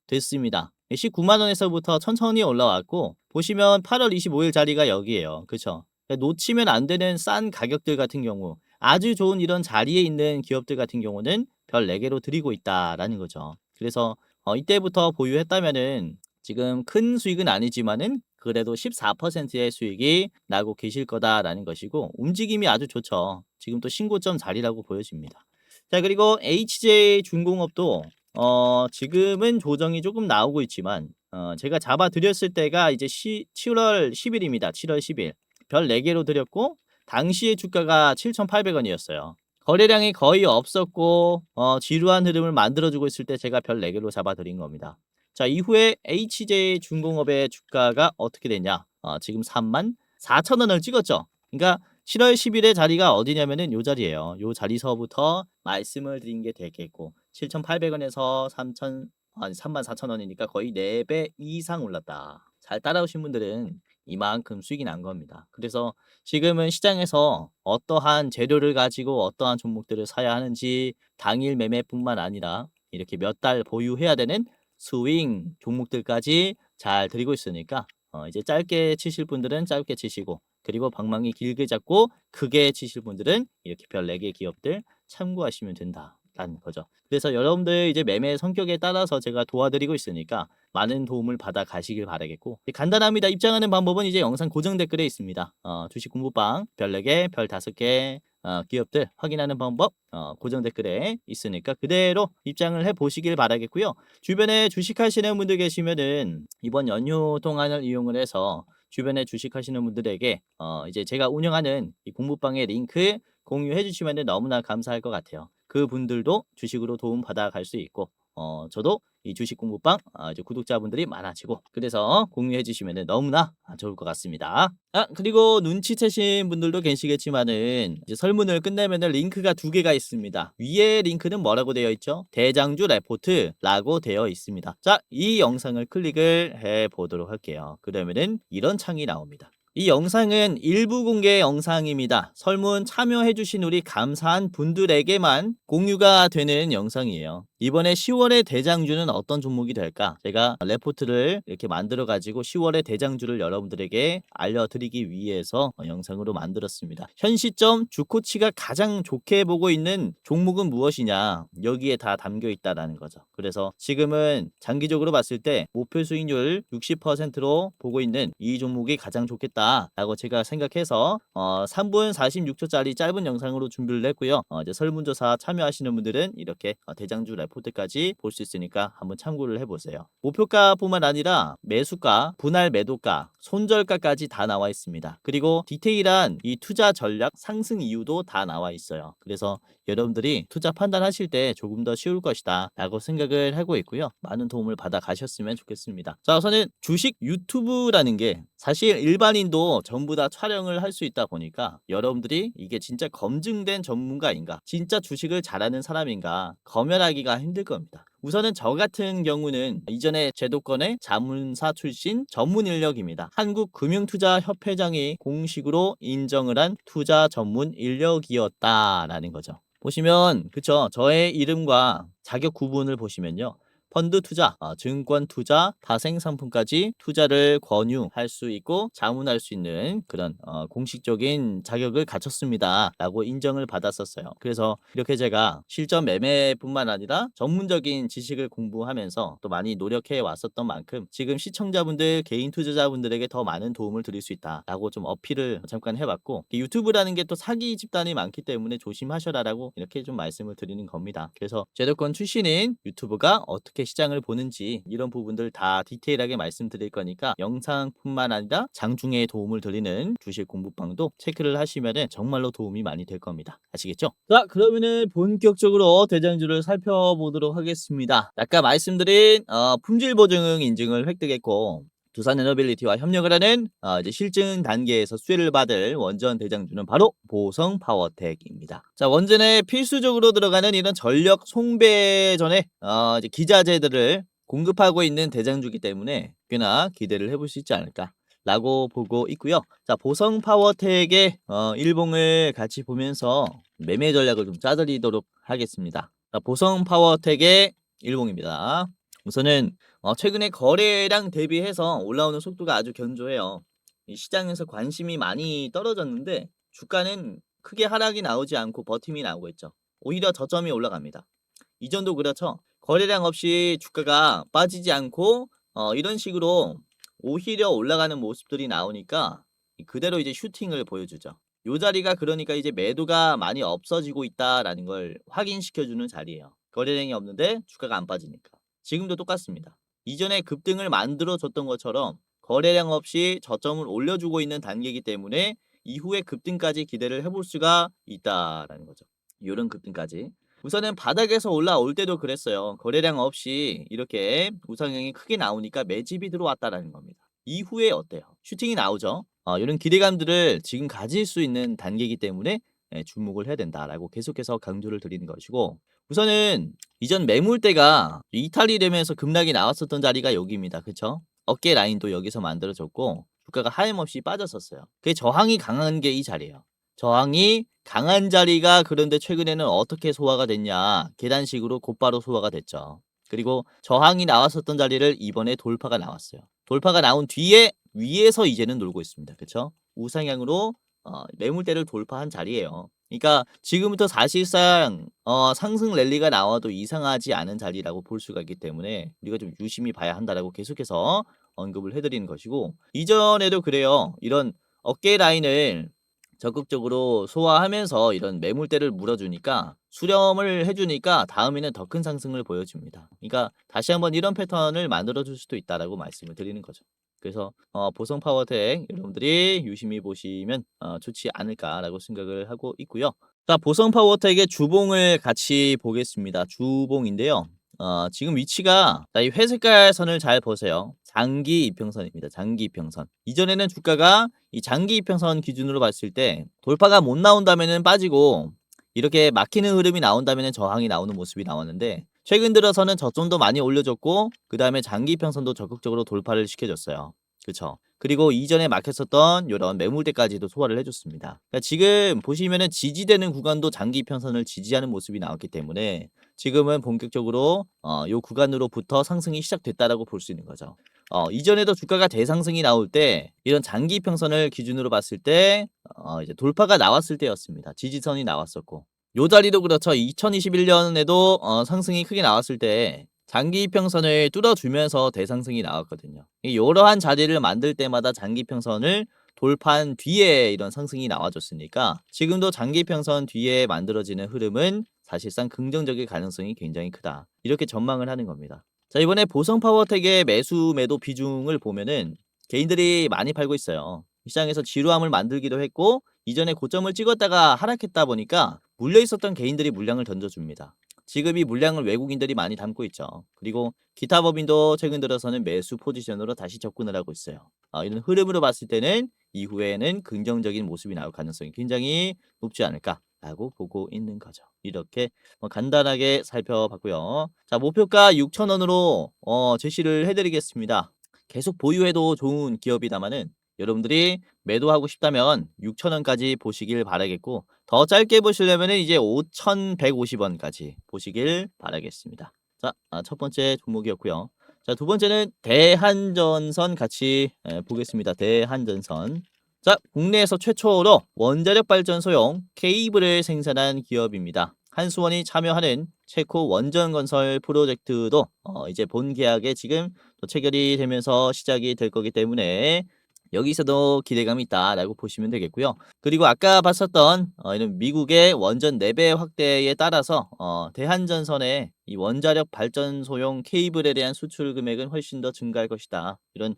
됐습니다. 19만 원에서부터 천천히 올라왔고, 보시면 8월 25일 자리가 여기에요. 그쵸? 놓치면 안 되는 싼 가격들 같은 경우, 아주 좋은 이런 자리에 있는 기업들 같은 경우는 별 4개로 드리고 있다라는 거죠. 그래서 이때부터 보유했다면은 지금 큰 수익은 아니지만은 그래도 14%의 수익이 나고 계실 거다라는 것이고, 움직임이 아주 좋죠. 지금 또 신고점 자리라고 보여집니다. 자, 그리고 HJ 중공업도 지금은 조정이 조금 나오고 있지만, 제가 잡아 드렸을 때가 이제 7월 10일입니다. 7월 10일. 별 4개로 드렸고, 당시의 주가가 7,800원이었어요. 거래량이 거의 없었고, 지루한 흐름을 만들어주고 있을 때 제가 별 4개로 잡아드린 겁니다. 자, 이후에 HJ 중공업의 주가가 어떻게 되냐? 지금 34,000원을 찍었죠. 그러니까 7월 10일의 자리가 어디냐면은 요 자리예요. 요 자리서부터 말씀을 드린 게 되겠고, 7,800원에서 34,000원이니까 거의 4배 이상 올랐다. 잘 따라오신 분들은 이만큼 수익이 난 겁니다. 그래서 지금은 시장에서 어떠한 재료를 가지고 어떠한 종목들을 사야 하는지, 당일 매매뿐만 아니라 이렇게 몇 달 보유해야 되는 스윙 종목들까지 잘 드리고 있으니까, 이제 짧게 치실 분들은 짧게 치시고, 그리고 방망이 길게 잡고 크게 치실 분들은 이렇게 별 4개 기업들 참고하시면 된다. 라는 거죠. 그래서 여러분들 이제 매매 성격에 따라서 제가 도와드리고 있으니까 많은 도움을 받아 가시길 바라겠고, 간단합니다. 입장하는 방법은 이제 영상 고정 댓글에 있습니다. 주식 공부방 별 4개, 별 5개 기업들 확인하는 방법 고정 댓글에 있으니까 그대로 입장을 해 보시길 바라겠고요. 주변에 주식하시는 분들 계시면은 이번 연휴 동안을 이용을 해서 주변에 주식하시는 분들에게 이제 제가 운영하는 이 공부방의 링크 공유해 주시면 너무나 감사할 것 같아요. 그분들도 주식으로 도움 받아 갈 수 있고 저도 이 주식 공부방 이제 구독자분들이 많아지고, 그래서 공유해 주시면 너무나 좋을 것 같습니다. 그리고 눈치채신 분들도 계시겠지만은 이제 설문을 끝내면 링크가 2개가 있습니다. 위에 링크는 뭐라고 되어 있죠? 대장주 레포트라고 되어 있습니다. 자, 이 영상을 클릭을 해 보도록 할게요. 그러면은 이런 창이 나옵니다. 이 영상은 일부 공개 영상입니다. 설문 참여해주신 우리 감사한 분들에게만 공유가 되는 영상이에요. 이번에 10월의 대장주는 어떤 종목이 될까? 제가 레포트를 이렇게 만들어가지고 10월의 대장주를 여러분들에게 알려드리기 위해서 영상으로 만들었습니다. 현 시점 주코치가 가장 좋게 보고 있는 종목은 무엇이냐? 여기에 다 담겨 있다라는 거죠. 그래서 지금은 장기적으로 봤을 때 목표 수익률 60%로 보고 있는 이 종목이 가장 좋겠다라고 제가 생각해서 3분 46초짜리 짧은 영상으로 준비를 했고요. 이제 설문조사 참여하시는 분들은 이렇게 대장주 레포트까지 볼 수 있으니까 한번 참고를 해보세요. 목표가뿐만 아니라 매수가, 분할 매도가, 손절가까지 다 나와 있습니다. 그리고 디테일한 이 투자 전략 상승 이유도 다 나와 있어요. 그래서 여러분들이 투자 판단하실 때 조금 더 쉬울 것이다 라고 생각을 하고 있고요. 많은 도움을 받아 가셨으면 좋겠습니다. 자, 우선은 주식 유튜브라는 게 사실 일반인도 전부 다 촬영을 할 수 있다 보니까 여러분들이 이게 진짜 검증된 전문가인가, 진짜 주식을 잘하는 사람인가 검열하기가 힘들 겁니다. 우선은 저 같은 경우는 이전에 제도권의 자문사 출신 전문 인력입니다. 한국금융투자협회장이 공식으로 인정을 한 투자 전문 인력이었다라는 거죠. 보시면 그쵸, 저의 이름과 자격 구분을 보시면요, 펀드 투자, 증권 투자, 파생 상품까지 투자를 권유할 수 있고 자문할 수 있는 그런 공식적인 자격을 갖췄습니다 라고 인정을 받았었어요. 그래서 이렇게 제가 실전 매매뿐만 아니라 전문적인 지식을 공부하면서 또 많이 노력해 왔었던 만큼 지금 시청자분들, 개인 투자자분들에게 더 많은 도움을 드릴 수 있다 라고 좀 어필을 잠깐 해봤고, 유튜브라는 게 또 사기 집단이 많기 때문에 조심하셔라라고 이렇게 좀 말씀을 드리는 겁니다. 그래서 제도권 출신인 유튜브가 어떻게 시장을 보는지 이런 부분들 다 디테일하게 말씀드릴 거니까 영상뿐만 아니라 장중에 도움을 드리는 주식 공부방도 체크를 하시면 정말로 도움이 많이 될 겁니다. 아시겠죠? 자, 그러면은 본격적으로 대장주를 살펴보도록 하겠습니다. 아까 말씀드린 품질 보증 인증을 획득했고 두산에너빌리티와 협력을 하는 이제 실증 단계에서 수혜를 받을 원전 대장주는 바로 보성 파워텍입니다. 자, 원전에 필수적으로 들어가는 이런 전력 송배전에 이제 기자재들을 공급하고 있는 대장주기 때문에 꽤나 기대를 해볼 수 있지 않을까 라고 보고 있고요. 자, 보성 파워텍의 일봉을 같이 보면서 매매 전략을 좀 짜드리도록 하겠습니다. 자, 보성 파워텍의 일봉입니다. 우선은 최근에 거래량 대비해서 올라오는 속도가 아주 견조해요. 이 시장에서 관심이 많이 떨어졌는데 주가는 크게 하락이 나오지 않고 버팀이 나오고 있죠. 오히려 저점이 올라갑니다. 이전도 그렇죠. 거래량 없이 주가가 빠지지 않고 이런 식으로 오히려 올라가는 모습들이 나오니까 그대로 이제 슈팅을 보여주죠. 요 자리가 그러니까 이제 매도가 많이 없어지고 있다라는 걸 확인시켜주는 자리예요. 거래량이 없는데 주가가 안 빠지니까. 지금도 똑같습니다. 이전에 급등을 만들어줬던 것처럼 거래량 없이 저점을 올려주고 있는 단계이기 때문에 이후에 급등까지 기대를 해볼 수가 있다라는 거죠. 이런 급등까지. 우선은 바닥에서 올라올 때도 그랬어요. 거래량 없이 이렇게 우상향이 크게 나오니까 매집이 들어왔다라는 겁니다. 이후에 어때요? 슈팅이 나오죠. 이런 기대감들을 지금 가질 수 있는 단계이기 때문에 주목을 해야 된다라고 계속해서 강조를 드리는 것이고, 우선은 이전 매물대가 이탈이 되면서 급락이 나왔었던 자리가 여기입니다. 그쵸? 어깨 라인도 여기서 만들어졌고 주가가 하염없이 빠졌었어요. 그게 저항이 강한 게 이 자리예요. 저항이 강한 자리가 그런데 최근에는 어떻게 소화가 됐냐, 계단식으로 곧바로 소화가 됐죠. 그리고 저항이 나왔었던 자리를 이번에 돌파가 나왔어요. 돌파가 나온 뒤에 위에서 이제는 놀고 있습니다. 그쵸? 우상향으로 매물대를 돌파한 자리예요. 그러니까 지금부터 사실상 상승 랠리가 나와도 이상하지 않은 자리라고 볼 수가 있기 때문에 우리가 좀 유심히 봐야 한다라고 계속해서 언급을 해드리는 것이고, 이전에도 그래요. 이런 어깨 라인을 적극적으로 소화하면서 이런 매물대를 물어주니까, 수렴을 해주니까 다음에는 더 큰 상승을 보여줍니다. 그러니까 다시 한번 이런 패턴을 만들어줄 수도 있다라고 말씀을 드리는 거죠. 그래서 보성 파워텍 여러분들이 유심히 보시면 좋지 않을까라고 생각을 하고 있고요. 자, 보성 파워텍의 주봉을 같이 보겠습니다. 주봉인데요. 지금 위치가, 자, 이 회색깔 선을 잘 보세요. 장기 이평선입니다. 장기 이평선. 이전에는 주가가 이 장기 이평선 기준으로 봤을 때 돌파가 못 나온다면은 빠지고, 이렇게 막히는 흐름이 나온다면은 저항이 나오는 모습이 나왔는데, 최근 들어서는 저점도 많이 올려줬고, 그 다음에 장기 이평선도 적극적으로 돌파를 시켜줬어요. 그쵸? 그리고 이전에 막혔었던 이런 매물대까지도 소화를 해줬습니다. 그러니까 지금 보시면은 지지되는 구간도 장기 이평선을 지지하는 모습이 나왔기 때문에 지금은 본격적으로 요 구간으로부터 상승이 시작됐다라고 볼 수 있는 거죠. 이전에도 주가가 대상승이 나올 때 이런 장기 이평선을 기준으로 봤을 때 이제 돌파가 나왔을 때였습니다. 지지선이 나왔었고, 요 자리도 그렇죠. 2021년에도 상승이 크게 나왔을 때 장기 이평선을 뚫어주면서 대상승이 나왔거든요. 이러한 자리를 만들 때마다 장기 이평선을 돌파한 뒤에 이런 상승이 나와줬으니까, 지금도 장기 이평선 뒤에 만들어지는 흐름은 사실상 긍정적일 가능성이 굉장히 크다, 이렇게 전망을 하는 겁니다. 자, 이번에 보성 파워텍의 매수 매도 비중을 보면은 개인들이 많이 팔고 있어요. 시장에서 지루함을 만들기도 했고, 이전에 고점을 찍었다가 하락했다 보니까 물려 있었던 개인들이 물량을 던져줍니다. 지금 이 물량을 외국인들이 많이 담고 있죠. 그리고 기타 법인도 최근 들어서는 매수 포지션으로 다시 접근을 하고 있어요. 이런 흐름으로 봤을 때는 이후에는 긍정적인 모습이 나올 가능성이 굉장히 높지 않을까라고 보고 있는 거죠. 이렇게 간단하게 살펴봤고요. 자, 목표가 6,000원으로 제시를 해드리겠습니다. 계속 보유해도 좋은 기업이다마는 여러분들이 매도하고 싶다면 6,000원까지 보시길 바라겠고, 더 짧게 보시려면 이제 5,150원까지 보시길 바라겠습니다. 자, 첫 번째 종목이었고요. 자, 두 번째는 대한전선 같이 보겠습니다. 대한전선. 자, 국내에서 최초로 원자력 발전소용 케이블을 생산한 기업입니다. 한수원이 참여하는 체코 원전 건설 프로젝트도 이제 본 계약에 지금 또 체결이 되면서 시작이 될 거기 때문에 여기서도 기대감이 있다라고 보시면 되겠고요. 그리고 아까 봤었던 이런 미국의 원전 4배 확대에 따라서 대한전선의 이 원자력 발전소용 케이블에 대한 수출 금액은 훨씬 더 증가할 것이다, 이런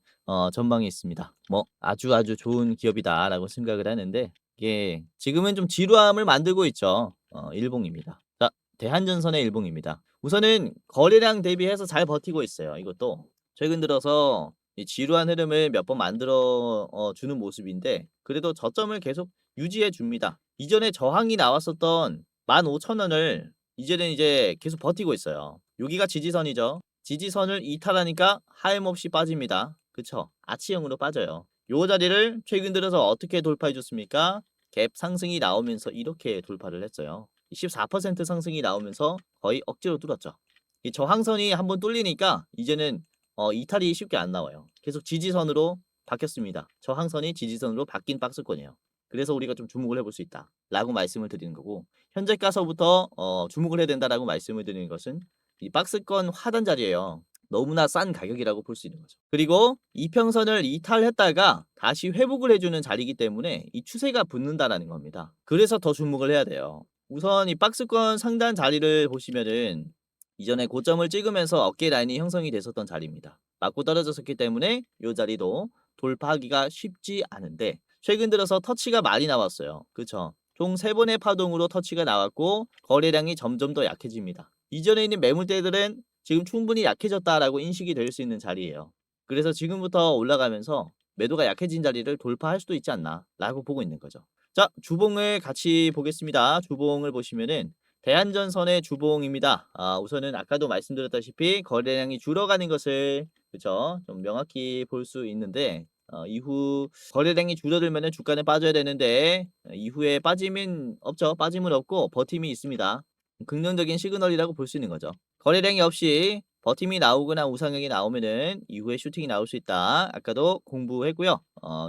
전망이 있습니다. 뭐 아주 좋은 기업이다라고 생각을 하는데, 이게 지금은 좀 지루함을 만들고 있죠. 일봉입니다. 자, 대한전선의 일봉입니다. 우선은 거래량 대비해서 잘 버티고 있어요. 이것도 최근 들어서 이 지루한 흐름을 몇 번 만들어 주는 모습인데, 그래도 저점을 계속 유지해 줍니다. 이전에 저항이 나왔었던 15,000원을 이제는 이제 계속 버티고 있어요. 여기가 지지선이죠. 지지선을 이탈하니까 하염없이 빠집니다. 그쵸? 아치형으로 빠져요. 요 자리를 최근 들어서 어떻게 돌파해 줬습니까? 갭 상승이 나오면서 이렇게 돌파를 했어요. 14% 상승이 나오면서 거의 억지로 뚫었죠. 이 저항선이 한번 뚫리니까 이제는 이탈이 쉽게 안 나와요. 계속 지지선으로 바뀌었습니다. 저항선이 지지선으로 바뀐 박스권이에요. 그래서 우리가 좀 주목을 해볼 수 있다 라고 말씀을 드리는 거고, 현재가서부터 주목을 해야 된다라고 말씀을 드리는 것은 이 박스권 하단 자리예요. 너무나 싼 가격이라고 볼 수 있는 거죠. 그리고 이평선을 이탈했다가 다시 회복을 해주는 자리이기 때문에 이 추세가 붙는다라는 겁니다. 그래서 더 주목을 해야 돼요. 우선 이 박스권 상단 자리를 보시면은 이전에 고점을 찍으면서 어깨 라인이 형성이 됐었던 자리입니다. 맞고 떨어졌었기 때문에 이 자리도 돌파하기가 쉽지 않은데, 최근 들어서 터치가 많이 나왔어요. 그쵸? 총 3번의 파동으로 터치가 나왔고 거래량이 점점 더 약해집니다. 이전에 있는 매물대들은 지금 충분히 약해졌다라고 인식이 될 수 있는 자리예요. 그래서 지금부터 올라가면서 매도가 약해진 자리를 돌파할 수도 있지 않나 라고 보고 있는 거죠. 자, 주봉을 같이 보겠습니다. 주봉을 보시면은 대한전선의 주봉입니다. 우선은 아까도 말씀드렸다시피 거래량이 줄어가는 것을, 그쵸, 좀 명확히 볼 수 있는데, 이후 거래량이 줄어들면 주가는 빠져야 되는데 이후에 빠짐은 없죠. 빠짐은 없고 버팀이 있습니다. 긍정적인 시그널이라고 볼 수 있는 거죠. 거래량이 없이 버팀이 나오거나 우상향이 나오면은 이후에 슈팅이 나올 수 있다, 아까도 공부했고요.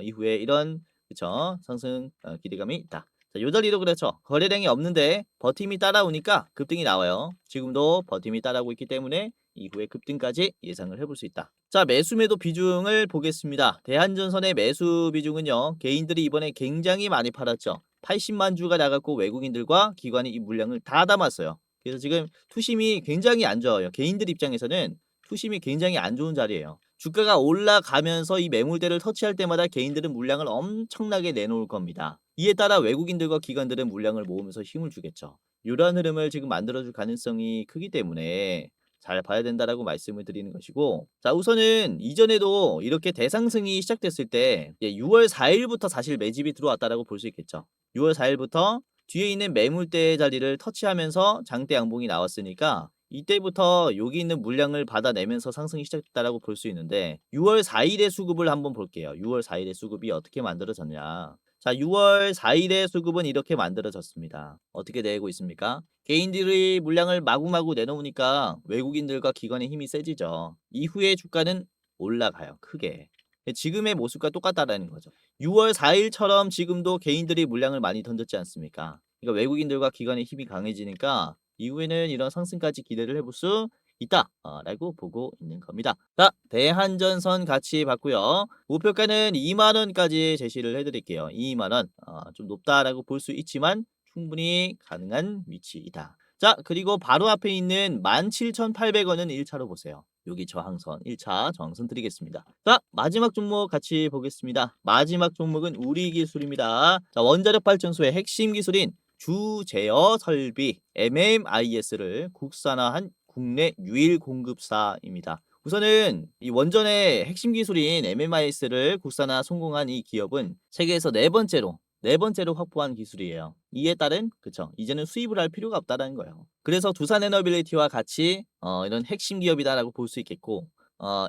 이후에 이런, 그쵸, 상승 기대감이 있다. 자, 요 자리도 그렇죠. 거래량이 없는데 버팀이 따라오니까 급등이 나와요. 지금도 버팀이 따라오고 있기 때문에 이후에 급등까지 예상을 해볼 수 있다. 자, 매수 매도 비중을 보겠습니다. 대한전선의 매수 비중은요, 개인들이 이번에 굉장히 많이 팔았죠. 80만 주가 나갔고 외국인들과 기관이 이 물량을 다 담았어요. 그래서 지금 투심이 굉장히 안 좋아요. 개인들 입장에서는 투심이 굉장히 안 좋은 자리예요. 주가가 올라가면서 이 매물대를 터치할 때마다 개인들은 물량을 엄청나게 내놓을 겁니다. 이에 따라 외국인들과 기관들은 물량을 모으면서 힘을 주겠죠. 이러한 흐름을 지금 만들어줄 가능성이 크기 때문에 잘 봐야 된다라고 말씀을 드리는 것이고, 자, 우선은 이전에도 이렇게 대상승이 시작됐을 때 6월 4일부터 사실 매집이 들어왔다라고 볼 수 있겠죠. 6월 4일부터 뒤에 있는 매물대 자리를 터치하면서 장대 양봉이 나왔으니까 이때부터 여기 있는 물량을 받아내면서 상승이 시작됐다라고 볼 수 있는데, 6월 4일의 수급을 한번 볼게요. 6월 4일의 수급이 어떻게 만들어졌냐. 자, 6월 4일의 수급은 이렇게 만들어졌습니다. 어떻게 되고 있습니까? 개인들이 물량을 마구마구 내놓으니까 외국인들과 기관의 힘이 세지죠. 이후에 주가는 올라가요. 크게. 지금의 모습과 똑같다라는 거죠. 6월 4일처럼 지금도 개인들이 물량을 많이 던졌지 않습니까? 그러니까 외국인들과 기관의 힘이 강해지니까 이후에는 이런 상승까지 기대를 해볼 수 있다 라고 보고 있는 겁니다. 자, 대한전선 같이 봤고요. 목표가는 2만원까지 제시를 해드릴게요. 2만원. 좀 높다라고 볼 수 있지만 충분히 가능한 위치이다. 자, 그리고 바로 앞에 있는 17,800원은 1차로 보세요. 여기 저항선 1차 저항선 드리겠습니다. 자, 마지막 종목 같이 보겠습니다. 마지막 종목은 우리 기술입니다. 자, 원자력 발전소의 핵심 기술인 주제어 설비 MMIS를 국산화한 국내 유일 공급사입니다. 우선은 이 원전의 핵심 기술인 MMIS를 국산화 성공한 이 기업은 세계에서 네 번째로 확보한 기술이에요. 이에 따른 그쵸, 이제는 수입을 할 필요가 없다라는 거예요. 그래서 두산에너빌리티와 같이 이런 핵심 기업이다라고 볼 수 있겠고,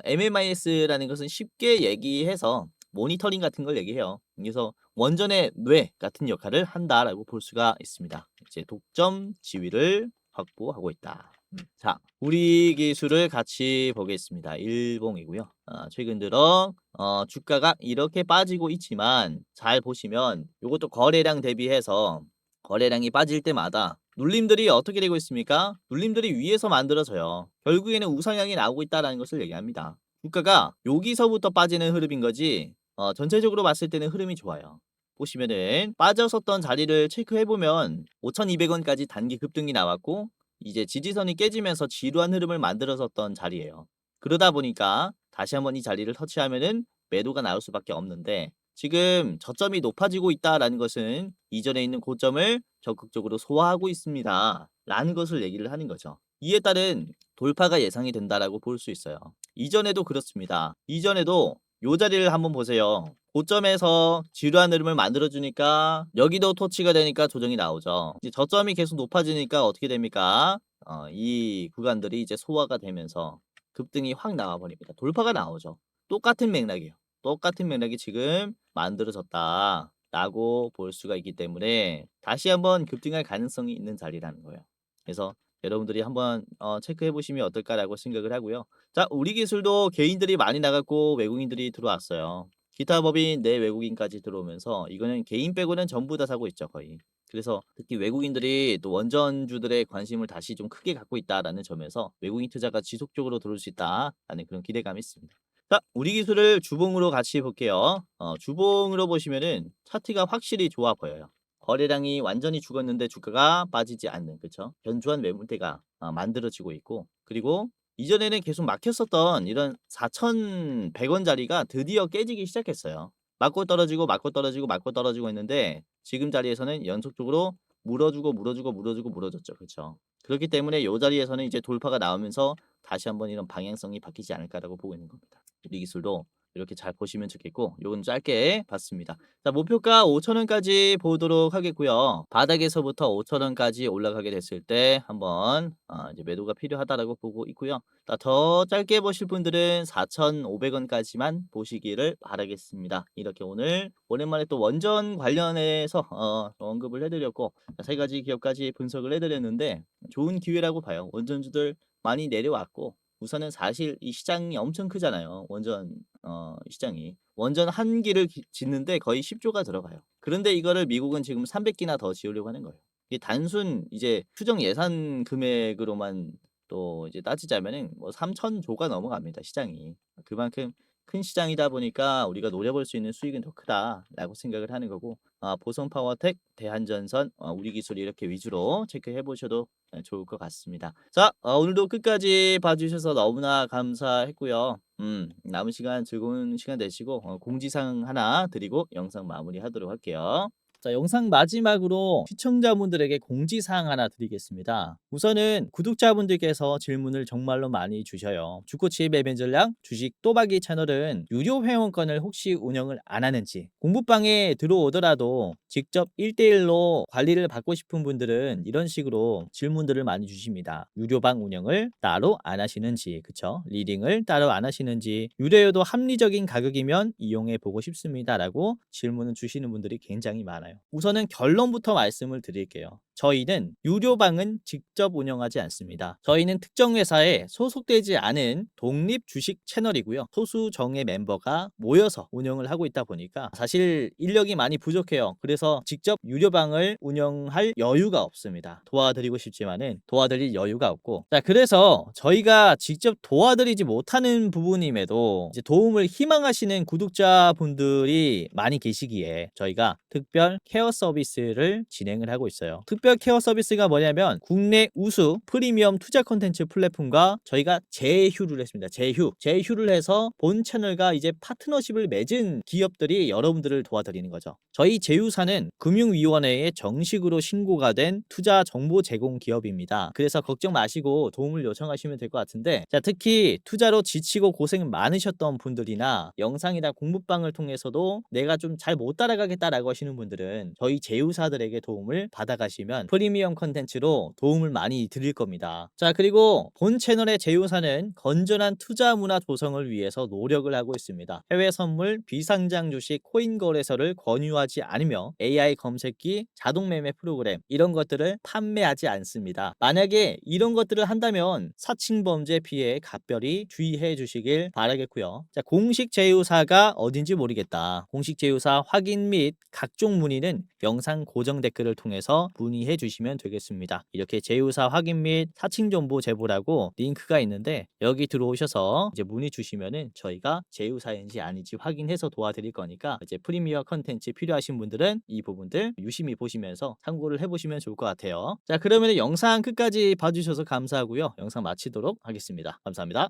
MMIS라는 것은 쉽게 얘기해서 모니터링 같은 걸 얘기해요. 그래서 원전의 뇌 같은 역할을 한다라고 볼 수가 있습니다. 이제 독점 지위를 확보하고 있다. 자, 우리 기술을 같이 보겠습니다. 일봉이고요. 최근 들어 주가가 이렇게 빠지고 있지만 잘 보시면 이것도 거래량 대비해서 거래량이 빠질 때마다 눌림들이 어떻게 되고 있습니까? 눌림들이 위에서 만들어져요. 결국에는 우상향이 나오고 있다는 것을 얘기합니다. 주가가 여기서부터 빠지는 흐름인 거지 전체적으로 봤을 때는 흐름이 좋아요. 보시면은 빠졌었던 자리를 체크해보면 5,200원까지 단기 급등이 나왔고 이제 지지선이 깨지면서 지루한 흐름을 만들어졌던 자리예요. 그러다 보니까 다시 한번 이 자리를 터치하면은 매도가 나올 수밖에 없는데, 지금 저점이 높아지고 있다라는 것은 이전에 있는 고점을 적극적으로 소화하고 있습니다 라는 것을 얘기를 하는 거죠. 이에 따른 돌파가 예상이 된다라고 볼 수 있어요. 이전에도 그렇습니다. 이전에도 요 자리를 한번 보세요. 고점에서 지루한 흐름을 만들어주니까 여기도 토치가 되니까 조정이 나오죠. 이제 저점이 계속 높아지니까 어떻게 됩니까? 이 구간들이 이제 소화가 되면서 급등이 확 나와버립니다. 돌파가 나오죠. 똑같은 맥락이에요. 똑같은 맥락이 지금 만들어졌다 라고 볼 수가 있기 때문에 다시 한번 급등할 가능성이 있는 자리라는 거예요. 그래서 여러분들이 한번 체크해 보시면 어떨까라고 생각을 하고요. 자, 우리 기술도 개인들이 많이 나갔고 외국인들이 들어왔어요. 기타 법인 내 외국인까지 들어오면서 이거는 개인 빼고는 전부 다 사고 있죠, 거의. 그래서 특히 외국인들이 또 원전주들의 관심을 다시 좀 크게 갖고 있다라는 점에서 외국인 투자가 지속적으로 들어올 수 있다라는 그런 기대감이 있습니다. 자, 우리 기술을 주봉으로 같이 볼게요. 주봉으로 보시면은 차트가 확실히 좋아 보여요. 거래량이 완전히 죽었는데 주가가 빠지지 않는, 그쵸? 견조한 매물대가 만들어지고 있고, 그리고 이전에는 계속 막혔었던 이런 4,100원 자리가 드디어 깨지기 시작했어요. 맞고 떨어지고 맞고 떨어지고 맞고 떨어지고 했는데 지금 자리에서는 연속적으로 물어주고 물어줬죠. 그렇죠? 그렇기 때문에 이 자리에서는 이제 돌파가 나오면서 다시 한번 이런 방향성이 바뀌지 않을까라고 보고 있는 겁니다. 우리 기술도 이렇게 잘 보시면 좋겠고, 요건 짧게 봤습니다. 자, 목표가 5,000원까지 보도록 하겠고요. 바닥에서부터 5,000원까지 올라가게 됐을 때 한번 이제 매도가 필요하다라고 보고 있고요. 더 짧게 보실 분들은 4,500원까지만 보시기를 바라겠습니다. 이렇게 오늘 오랜만에 또 원전 관련해서 언급을 해드렸고, 세 가지 기업까지 분석을 해드렸는데 좋은 기회라고 봐요. 원전주들 많이 내려왔고 우선은 사실 이 시장이 엄청 크잖아요. 원전 시장이. 원전 한 기를 짓는데 거의 10조가 들어가요. 그런데 이거를 미국은 지금 300기나 더 지으려고 하는 거예요. 이게 단순 이제 추정 예산 금액으로만 또 이제 따지자면은 뭐 3,000조가 넘어갑니다, 시장이. 그만큼 큰 시장이다 보니까 우리가 노려볼 수 있는 수익은 더 크다라고 생각을 하는 거고, 보성 파워텍, 대한전선, 우리 기술 이렇게 위주로 체크해 보셔도 좋을 것 같습니다. 자, 오늘도 끝까지 봐주셔서 너무나 감사했고요. 남은 시간 즐거운 시간 되시고, 공지사항 하나 드리고 영상 마무리하도록 할게요. 자, 영상 마지막으로 시청자분들에게 공지사항 하나 드리겠습니다. 우선은 구독자분들께서 질문을 정말로 많이 주셔요. 주코치 매매 전략 주식 또박이 채널은 유료 회원권을 혹시 운영을 안 하는지, 공부방에 들어오더라도 직접 1대1로 관리를 받고 싶은 분들은 이런 식으로 질문들을 많이 주십니다. 유료방 운영을 따로 안 하시는지, 그쵸? 리딩을 따로 안 하시는지, 유료여도 합리적인 가격이면 이용해 보고 싶습니다라고 질문을 주시는 분들이 굉장히 많아요. 우선은 결론부터 말씀을 드릴게요. 저희는 유료방은 직접 운영하지 않습니다. 저희는 특정 회사에 소속되지 않은 독립 주식 채널이고요. 소수 정예 멤버가 모여서 운영을 하고 있다 보니까 사실 인력이 많이 부족해요. 그래서 직접 유료방을 운영할 여유가 없습니다. 도와드리고 싶지만은 도와드릴 여유가 없고, 자, 그래서 저희가 직접 도와드리지 못하는 부분임에도 이제 도움을 희망하시는 구독자분들이 많이 계시기에 저희가 특별 케어 서비스를 진행을 하고 있어요. 특별 케어 서비스가 뭐냐면 국내 우수 프리미엄 투자 콘텐츠 플랫폼과 저희가 제휴를 했습니다. 제휴를 해서 본 채널과 이제 파트너십을 맺은 기업들이 여러분들을 도와드리는 거죠. 저희 제휴사는 금융위원회에 정식으로 신고가 된 투자 정보 제공 기업입니다. 그래서 걱정 마시고 도움을 요청하시면 될 것 같은데, 자, 특히 투자로 지치고 고생 많으셨던 분들이나 영상이나 공부방을 통해서도 내가 좀 잘 못 따라가겠다라고 하시는 분들은 저희 제휴사들에게 도움을 받아가시면 프리미엄 컨텐츠로 도움을 많이 드릴 겁니다. 자, 그리고 본 채널의 제휴사는 건전한 투자 문화 조성을 위해서 노력을 하고 있습니다. 해외 선물, 비상장 주식, 코인 거래소를 권유하지 않으며 AI 검색기, 자동 매매 프로그램 이런 것들을 판매하지 않습니다. 만약에 이런 것들을 한다면 사칭 범죄 피해에 각별히 주의해 주시길 바라겠고요. 자, 공식 제휴사가 어딘지 모르겠다. 공식 제휴사 확인 및 각종 문의는 영상 고정 댓글을 통해서 문의해 주시면 되겠습니다. 이렇게 제휴사 확인 및 사칭 정보 제보라고 링크가 있는데 여기 들어오셔서 이제 문의 주시면은 저희가 제휴사인지 아닌지 확인해서 도와드릴 거니까 이제 프리미어 컨텐츠 필요하신 분들은 이 부분들 유심히 보시면서 참고를 해보시면 좋을 것 같아요. 자, 그러면 영상 끝까지 봐주셔서 감사하고요. 영상 마치도록 하겠습니다. 감사합니다.